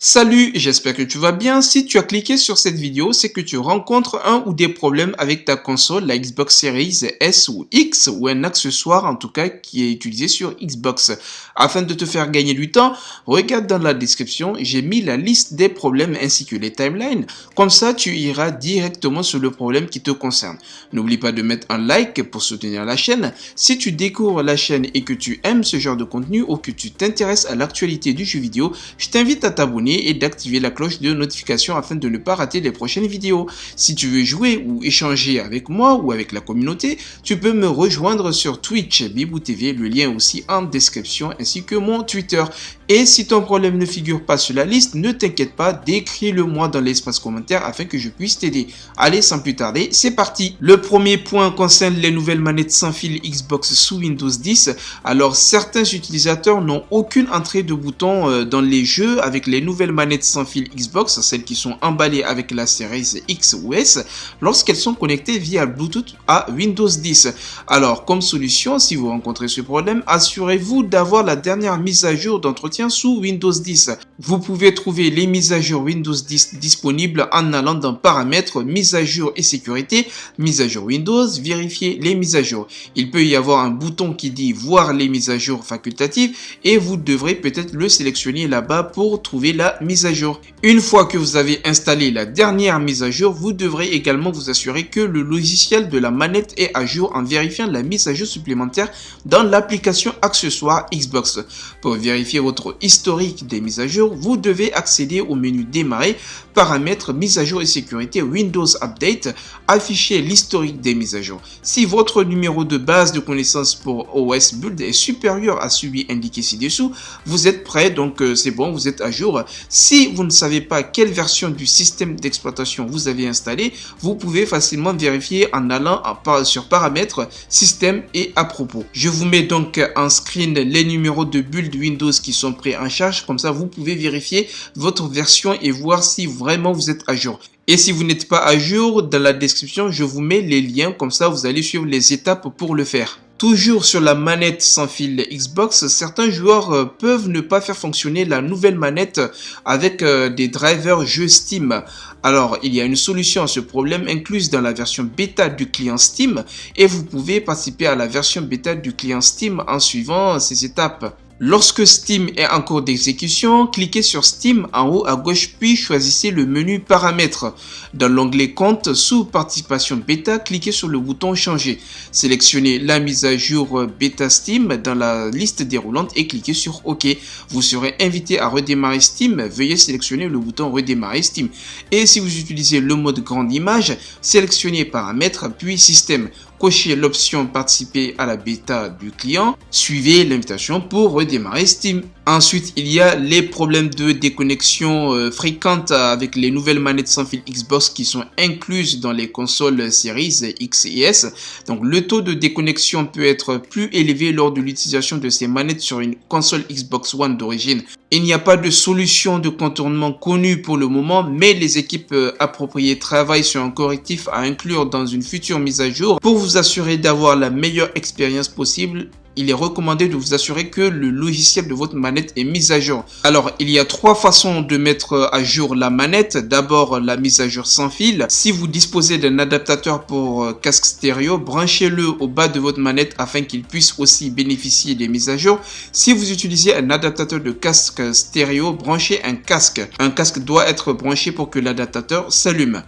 Salut, j'espère que tu vas bien. Si tu as cliqué sur cette vidéo, c'est que tu rencontres un ou des problèmes avec ta console, la Xbox Series S ou X, ou un accessoire en tout cas qui est utilisé sur Xbox. Afin de te faire gagner du temps, regarde dans la description, j'ai mis la liste des problèmes ainsi que les timelines. Comme ça, tu iras directement sur le problème qui te concerne. N'oublie pas de mettre un like pour soutenir la chaîne. Si tu découvres la chaîne et que tu aimes ce genre de contenu ou que tu t'intéresses à l'actualité du jeu vidéo, je t'invite à t'abonner et d'activer la cloche de notification afin de ne pas rater les prochaines vidéos. Si tu veux jouer ou échanger avec moi ou avec la communauté, tu peux me rejoindre sur Twitch, Bibou TV, le lien aussi en description, ainsi que mon Twitter. Et si ton problème ne figure pas sur la liste, ne t'inquiète pas, décris-le-moi dans l'espace commentaire afin que je puisse t'aider. Allez, sans plus tarder, c'est parti. Le premier point concerne les nouvelles manettes sans fil Xbox sous Windows 10. Alors, certains utilisateurs n'ont aucune entrée de bouton dans les jeux avec les nouvelles manettes sans fil Xbox, celles qui sont emballées avec la Series X ou S, lorsqu'elles sont connectées via Bluetooth à Windows 10. Alors, comme solution, si vous rencontrez ce problème, assurez-vous d'avoir la dernière mise à jour d'entretien sous Windows 10. Vous pouvez trouver les mises à jour Windows 10 disponibles en allant dans Paramètres, Mise à jour et sécurité, Mise à jour Windows, vérifier les mises à jour. Il peut y avoir un bouton qui dit Voir les mises à jour facultatives et vous devrez peut-être le sélectionner là-bas pour trouver la mise à jour. Une fois que vous avez installé la dernière mise à jour, vous devrez également vous assurer que le logiciel de la manette est à jour en vérifiant la mise à jour supplémentaire dans l'application accessoire Xbox. Pour vérifier votre historique des mises à jour, vous devez accéder au menu Démarrer, Paramètres, Mise à jour et sécurité, Windows Update, afficher l'historique des mises à jour. Si votre numéro de base de connaissances pour OS Build est supérieur à celui indiqué ci-dessous, vous êtes prêt, donc c'est bon, vous êtes à jour. Si vous ne savez pas quelle version du système d'exploitation vous avez installé, vous pouvez facilement vérifier en allant sur Paramètres, Système et à propos. Je vous mets donc en screen les numéros de build Windows qui sont pris en charge, comme ça vous pouvez vérifier votre version et voir si vraiment vous êtes à jour. Et si vous n'êtes pas à jour, dans la description, je vous mets les liens, comme ça vous allez suivre les étapes pour le faire. Toujours sur la manette sans fil Xbox, certains joueurs peuvent ne pas faire fonctionner la nouvelle manette avec des drivers jeux Steam. Alors, il y a une solution à ce problème incluse dans la version bêta du client Steam et vous pouvez participer à la version bêta du client Steam en suivant ces étapes. Lorsque Steam est en cours d'exécution, cliquez sur Steam en haut à gauche puis choisissez le menu Paramètres. Dans l'onglet Compte, sous Participation bêta, cliquez sur le bouton Changer. Sélectionnez la mise à jour bêta Steam dans la liste déroulante et cliquez sur OK. Vous serez invité à redémarrer Steam. Veuillez sélectionner le bouton Redémarrer Steam. Et si vous utilisez le mode grande image, sélectionnez Paramètres puis Système. Cochez l'option Participer à la bêta du client. Suivez l'invitation pour redémarrer Steam. Ensuite, il y a les problèmes de déconnexion fréquentes avec les nouvelles manettes sans fil Xbox qui sont incluses dans les consoles Series X et S. Donc, le taux de déconnexion peut être plus élevé lors de l'utilisation de ces manettes sur une console Xbox One d'origine. Il n'y a pas de solution de contournement connue pour le moment, mais les équipes appropriées travaillent sur un correctif à inclure dans une future mise à jour. Pour vous assurer d'avoir la meilleure expérience possible, il est recommandé de vous assurer que le logiciel de votre manette est mis à jour. Alors, il y a trois façons de mettre à jour la manette. D'abord, la mise à jour sans fil. Si vous disposez d'un adaptateur pour casque stéréo, branchez-le au bas de votre manette afin qu'il puisse aussi bénéficier des mises à jour. Si vous utilisez un adaptateur de casque stéréo, branchez un casque. Un casque doit être branché pour que l'adaptateur s'allume.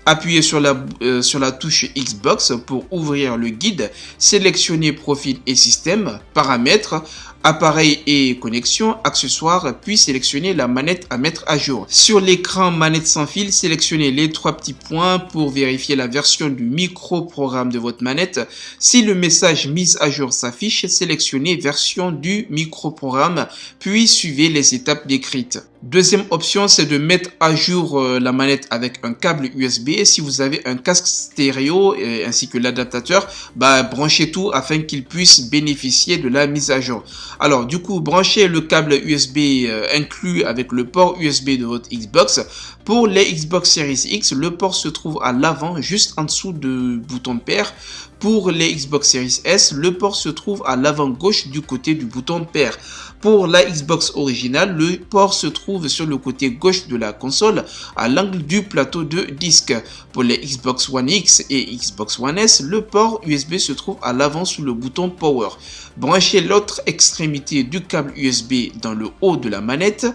Appuyez sur la touche Xbox pour ouvrir le guide, sélectionnez Profil et Système, Paramètres, Appareil et connexion, accessoires, puis sélectionnez la manette à mettre à jour. Sur l'écran manette sans fil, sélectionnez les trois petits points pour vérifier la version du micro-programme de votre manette. Si le message mise à jour s'affiche, sélectionnez version du micro-programme, puis suivez les étapes décrites. Deuxième option, c'est de mettre à jour la manette avec un câble USB. Si vous avez un casque stéréo ainsi que l'adaptateur, branchez tout afin qu'il puisse bénéficier de la mise à jour. Alors du coup, branchez le câble USB inclus avec le port USB de votre Xbox. Pour les Xbox Series X, le port se trouve à l'avant, juste en dessous du bouton de paire. Pour les Xbox Series S, le port se trouve à l'avant gauche du côté du bouton de paire. Pour la Xbox originale, le port se trouve sur le côté gauche de la console, à l'angle du plateau de disque. Pour les Xbox One X et Xbox One S, le port USB se trouve à l'avant sous le bouton Power. Branchez l'autre extrémité du câble USB dans le haut de la manette.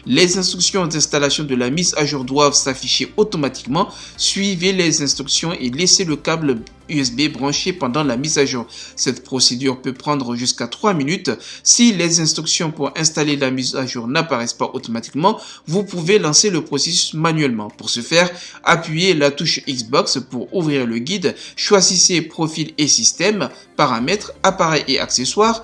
Les instructions d'installation de la mise à jour doivent s'afficher automatiquement. Suivez les instructions et laissez le câble USB branché pendant la mise à jour. Cette procédure peut prendre jusqu'à 3 minutes. Si les instructions pour installer la mise à jour n'apparaissent pas automatiquement, vous pouvez lancer le processus manuellement. Pour ce faire, appuyez la touche Xbox pour ouvrir le guide. Choisissez Profil et Système, Paramètres, Appareils et accessoires,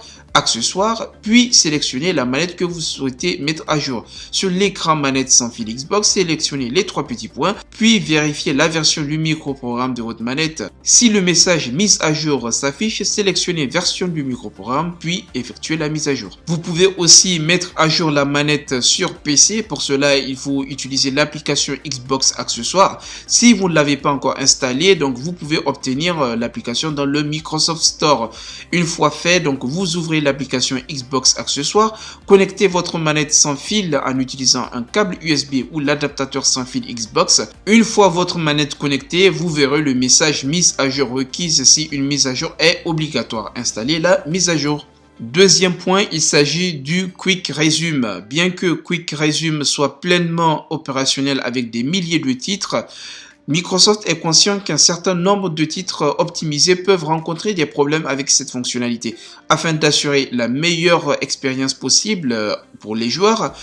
puis sélectionnez la manette que vous souhaitez mettre à jour. Sur l'écran manette sans fil Xbox, sélectionnez les 3 petits points, puis vérifiez la version du microprogramme de votre manette. Si le message mise à jour s'affiche, sélectionnez version du microprogramme, puis effectuez la mise à jour. Vous pouvez aussi mettre à jour la manette sur PC. Pour cela, il faut utiliser l'application Xbox Accessoires. Si vous ne l'avez pas encore installée, donc vous pouvez obtenir l'application dans le Microsoft Store. Une fois fait, donc vous ouvrez l'application Xbox Accessoires, connectez votre manette sans fil en utilisant un câble USB ou l'adaptateur sans fil Xbox. Une fois votre manette connectée, vous verrez le message mise à jour requise si une mise à jour est obligatoire. Installez la mise à jour. Deuxième point, il s'agit du Quick Resume. Bien que Quick Resume soit pleinement opérationnel avec des milliers de titres, Microsoft est conscient qu'un certain nombre de titres optimisés peuvent rencontrer des problèmes avec cette fonctionnalité. Afin d'assurer la meilleure expérience possible pour les joueurs,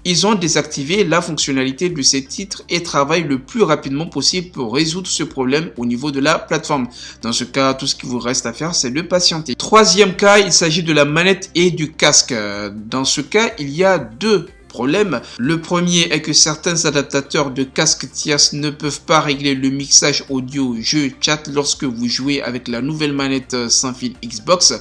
ils ont désactivé la fonctionnalité de ces titres et travaillent le plus rapidement possible pour résoudre ce problème au niveau de la plateforme. Dans ce cas, tout ce qu'il vous reste à faire, c'est de patienter. Troisième cas, il s'agit de la manette et du casque. Dans ce cas, il y a deux problème. Le premier est que certains adaptateurs de casque tierces ne peuvent pas régler le mixage audio jeu chat lorsque vous jouez avec la nouvelle manette sans fil Xbox.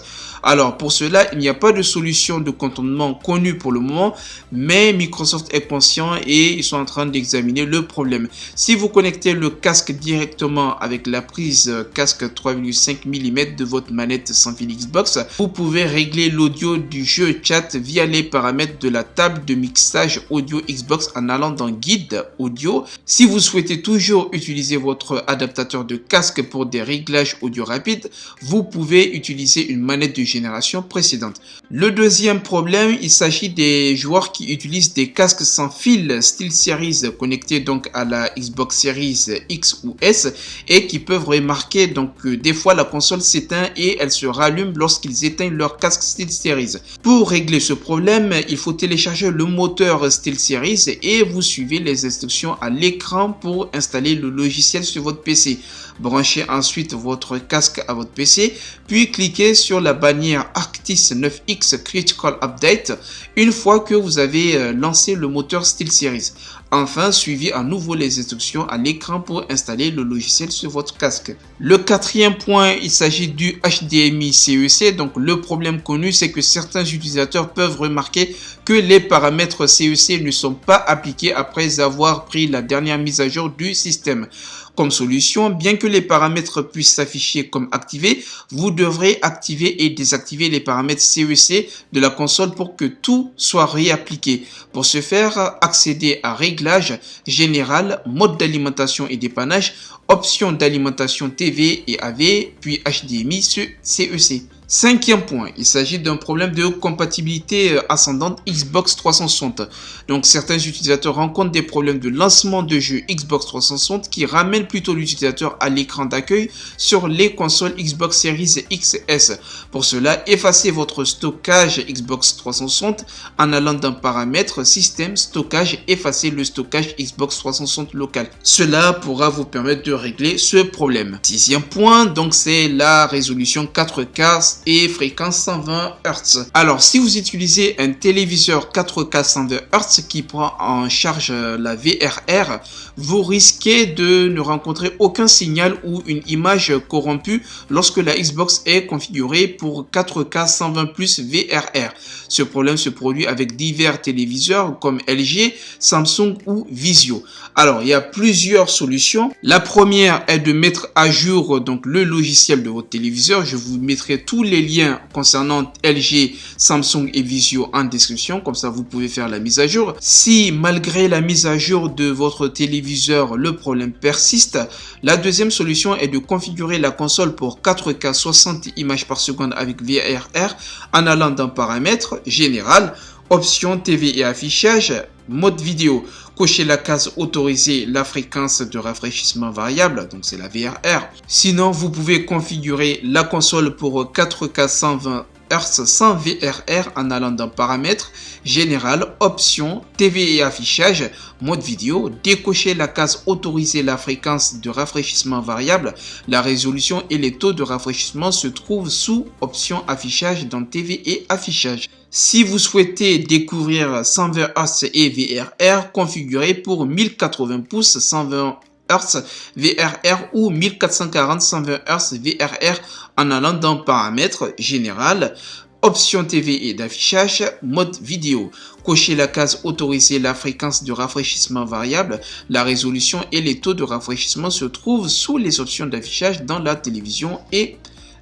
Alors pour cela, il n'y a pas de solution de contournement connue pour le moment, mais Microsoft est conscient et ils sont en train d'examiner le problème. Si vous connectez le casque directement avec la prise casque 3,5 mm de votre manette sans fil Xbox, vous pouvez régler l'audio du jeu chat via les paramètres de la table de mixage audio Xbox en allant dans Guide audio. Si vous souhaitez toujours utiliser votre adaptateur de casque pour des réglages audio rapides, vous pouvez utiliser une manette de génération précédente. Le deuxième problème, il s'agit des joueurs qui utilisent des casques sans fil SteelSeries connectés donc à la Xbox Series X ou S et qui peuvent remarquer donc que des fois la console s'éteint et elle se rallume lorsqu'ils éteignent leur casque SteelSeries. Pour régler ce problème, il faut télécharger le moteur SteelSeries et vous suivez les instructions à l'écran pour installer le logiciel sur votre PC. Branchez ensuite votre casque à votre PC, puis cliquez sur la bannière Arctis 9X Critical Update une fois que vous avez lancé le moteur SteelSeries. Enfin, suivez à nouveau les instructions à l'écran pour installer le logiciel sur votre casque. Le quatrième point, il s'agit du HDMI CEC. Donc le problème connu, c'est que certains utilisateurs peuvent remarquer que les paramètres CEC ne sont pas appliqués après avoir pris la dernière mise à jour du système. Comme solution, bien que les paramètres puissent s'afficher comme activés, vous devrez activer et désactiver les paramètres CEC de la console pour que tout soit réappliqué. Pour ce faire, accédez à Réglages, Général, Mode d'alimentation et dépannage, Options d'alimentation TV et AV, puis HDMI CEC. Cinquième point, il s'agit d'un problème de compatibilité ascendante Xbox 360. Donc certains utilisateurs rencontrent des problèmes de lancement de jeux Xbox 360 qui ramènent plutôt l'utilisateur à l'écran d'accueil sur les consoles Xbox Series XS. Pour cela, effacez votre stockage Xbox 360 en allant dans Paramètres, Système, Stockage, effacez le stockage Xbox 360 local. Cela pourra vous permettre de régler ce problème. Sixième point, donc c'est la résolution 4K et fréquence 120 Hz. Alors, si vous utilisez un téléviseur 4K 120 Hz qui prend en charge la VRR, vous risquez de ne rencontrer aucun signal ou une image corrompue lorsque la Xbox est configurée pour 4K 120 plus VRR. Ce problème se produit avec divers téléviseurs comme LG, Samsung ou Vizio. Alors, il y a plusieurs solutions. La première est de mettre à jour donc le logiciel de votre téléviseur. Je vous mettrai tous les liens concernant LG, Samsung et Vizio en description, comme ça vous pouvez faire la mise à jour. Si malgré la mise à jour de votre téléviseur, le problème persiste, la deuxième solution est de configurer la console pour 4K 60 images par seconde avec VRR en allant dans Paramètres, Général, Options TV et affichage, mode vidéo. Cochez la case autoriser la fréquence de rafraîchissement variable, donc c'est la VRR. Sinon, vous pouvez configurer la console pour 4K 120 Hz sans VRR en allant dans Paramètres, Général, Options, TV et affichage, mode vidéo. Décochez la case autoriser la fréquence de rafraîchissement variable. La résolution et les taux de rafraîchissement se trouvent sous Options affichage dans TV et affichage. Si vous souhaitez découvrir 120 Hz et VRR, configurez pour 1080 pouces 120 Hz VRR ou 1440 120 Hz VRR en allant dans Paramètres, Général, Options TV et d'affichage, mode vidéo. Cochez la case autoriser la fréquence de rafraîchissement variable. La résolution et les taux de rafraîchissement se trouvent sous les options d'affichage dans la télévision et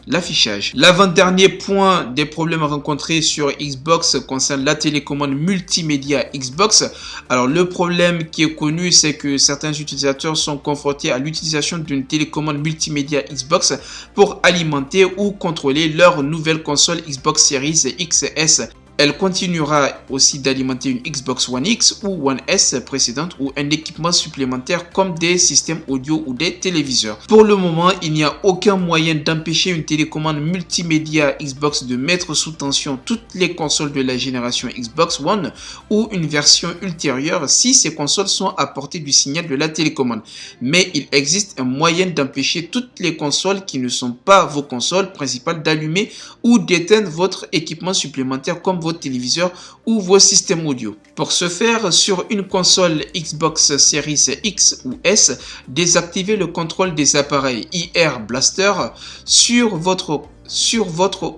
l'affichage. L'avant-dernier point des problèmes rencontrés sur Xbox concerne la télécommande multimédia Xbox. Alors le problème qui est connu, c'est que certains utilisateurs sont confrontés à l'utilisation d'une télécommande multimédia Xbox pour alimenter ou contrôler leur nouvelle console Xbox Series XS. Elle continuera aussi d'alimenter une Xbox One X ou One S précédente ou un équipement supplémentaire comme des systèmes audio ou des téléviseurs. Pour le moment, il n'y a aucun moyen d'empêcher une télécommande multimédia Xbox de mettre sous tension toutes les consoles de la génération Xbox One ou une version ultérieure si ces consoles sont à portée du signal de la télécommande. Mais il existe un moyen d'empêcher toutes les consoles qui ne sont pas vos consoles principales d'allumer ou d'éteindre votre équipement supplémentaire comme votre téléviseur ou vos systèmes audio. Pour ce faire, sur une console Xbox Series X ou S, désactivez le contrôle des appareils IR Blaster sur votre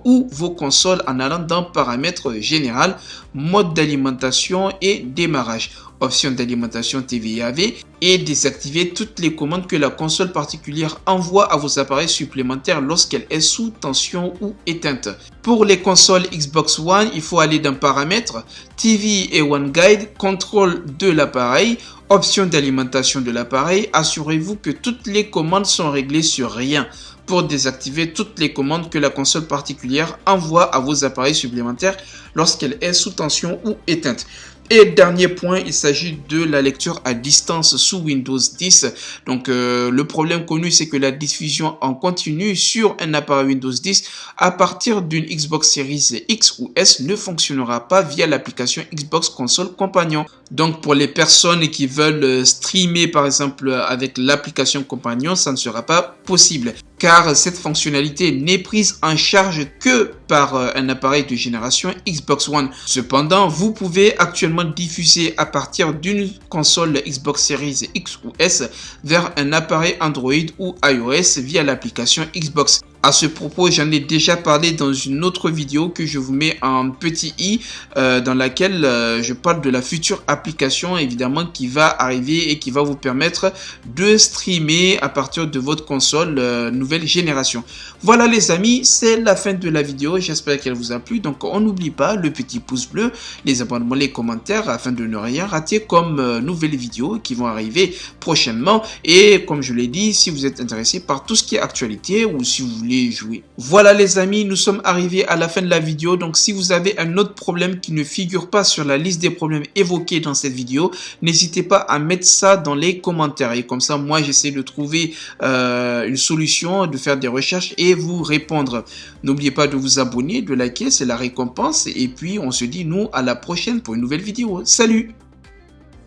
ou vos consoles en allant dans Paramètres Général, mode d'alimentation et démarrage, option d'alimentation TV et AV et désactiver toutes les commandes que la console particulière envoie à vos appareils supplémentaires lorsqu'elle est sous tension ou éteinte. Pour les consoles Xbox One, il faut aller dans Paramètres, TV et One Guide, contrôle de l'appareil, option d'alimentation de l'appareil. Assurez-vous que toutes les commandes sont réglées sur rien pour désactiver toutes les commandes que la console particulière envoie à vos appareils supplémentaires lorsqu'elle est sous tension ou éteinte. Et dernier point, il s'agit de la lecture à distance sous Windows 10. Donc le problème connu, c'est que la diffusion en continu sur un appareil Windows 10 à partir d'une Xbox Series X ou S ne fonctionnera pas via l'application Xbox Console Companion. Donc pour les personnes qui veulent streamer par exemple avec l'application Companion, ça ne sera pas possible car cette fonctionnalité n'est prise en charge que par un appareil de génération Xbox One. Cependant, vous pouvez actuellement diffuser à partir d'une console Xbox Series X ou S vers un appareil Android ou iOS via l'application Xbox. À ce propos, j'en ai déjà parlé dans une autre vidéo que je vous mets en petit i dans laquelle je parle de la future application évidemment qui va arriver et qui va vous permettre de streamer à partir de votre console nouvelle génération. Voilà les amis, c'est la fin de la vidéo, j'espère qu'elle vous a plu. Donc on n'oublie pas le petit pouce bleu, les abonnements, les commentaires afin de ne rien rater comme nouvelles vidéos qui vont arriver prochainement. Et comme je l'ai dit, si vous êtes intéressé par tout ce qui est actualité ou si vous voulez jouer. Voilà les amis, nous sommes arrivés à la fin de la vidéo. Donc si vous avez un autre problème qui ne figure pas sur la liste des problèmes évoqués dans cette vidéo, n'hésitez pas à mettre ça dans les commentaires. Et comme ça, moi j'essaie de trouver une solution, de faire des recherches et vous répondre. N'oubliez pas de vous abonner, de liker, c'est la récompense. Et puis on se dit nous à la prochaine pour une nouvelle vidéo. Salut!